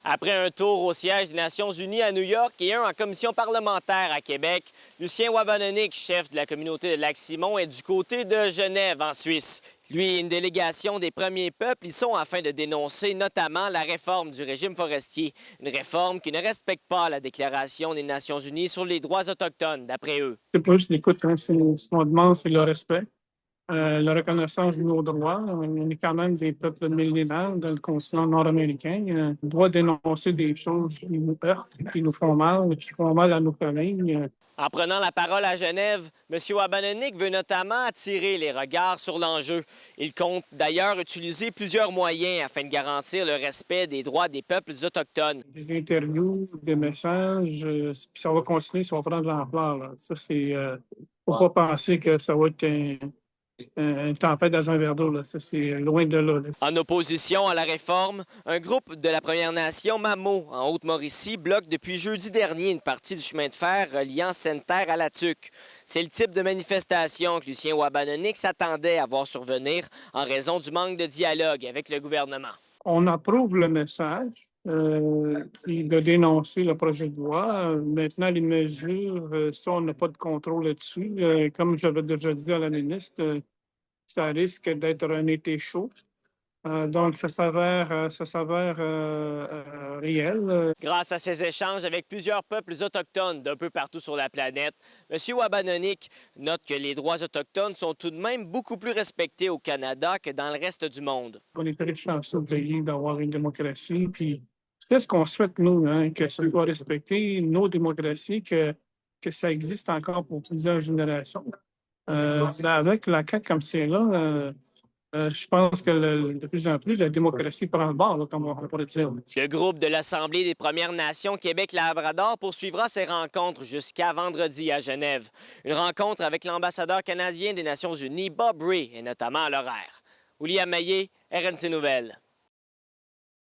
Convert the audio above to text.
Après un tour au siège des Nations unies à New York et un en commission parlementaire à Québec, Lucien Wabanonik, chef de la communauté de Lac-Simon, est du côté de Genève, en Suisse. Lui et une délégation des premiers peuples y sont afin de dénoncer notamment la réforme du régime forestier. Une réforme qui ne respecte pas la Déclaration des Nations unies sur les droits autochtones, d'après eux. C'est pas juste l'écoute, hein, ce qu'on demande, c'est le respect, la reconnaissance de nos droits. On est quand même des peuples millénaires dans le continent nord-américain. On doit dénoncer des choses qui nous heurtent, qui nous font mal, qui font mal à nos familles. En prenant la parole à Genève, M. Wabanonik veut notamment attirer les regards sur l'enjeu. Il compte d'ailleurs utiliser plusieurs moyens afin de garantir le respect des droits des peuples autochtones. Des interviews, des messages, puis ça va continuer, ça va prendre de l'ampleur, là. Ça, c'est... faut pas penser que ça va être une tempête dans un verre d'eau, là. Ça, c'est loin de là. En opposition à la réforme, un groupe de la Première Nation Mamo en Haute-Mauricie bloque depuis jeudi dernier une partie du chemin de fer reliant Sainte-Terre à La Tuque. C'est le type de manifestation que Lucien Wabanonik s'attendait à voir survenir en raison du manque de dialogue avec le gouvernement. On approuve le message de dénoncer le projet de loi. Maintenant, les mesures, ça, on n'a pas de contrôle là-dessus. Comme j'avais déjà dit à la ministre, ça risque d'être un été chaud. Donc, ça s'avère réel. Grâce à ces échanges avec plusieurs peuples autochtones d'un peu partout sur la planète, M. Wabanonik note que les droits autochtones sont tout de même beaucoup plus respectés au Canada que dans le reste du monde. On est très chanceux au pays d'avoir une démocratie. Puis, c'est ce qu'on souhaite, nous, hein, que ça soit respecté, nos démocraties, que ça existe encore pour plusieurs générations. Avec la CAQ comme c'est là, je pense que de plus en plus, la démocratie prend le bord, là, comme on pourrait dire. Le groupe de l'Assemblée des Premières Nations Québec-Labrador poursuivra ses rencontres jusqu'à vendredi à Genève. Une rencontre avec l'ambassadeur canadien des Nations unies, Bob Ray, est notamment à l'horaire. William Maillé, RNC Nouvelles.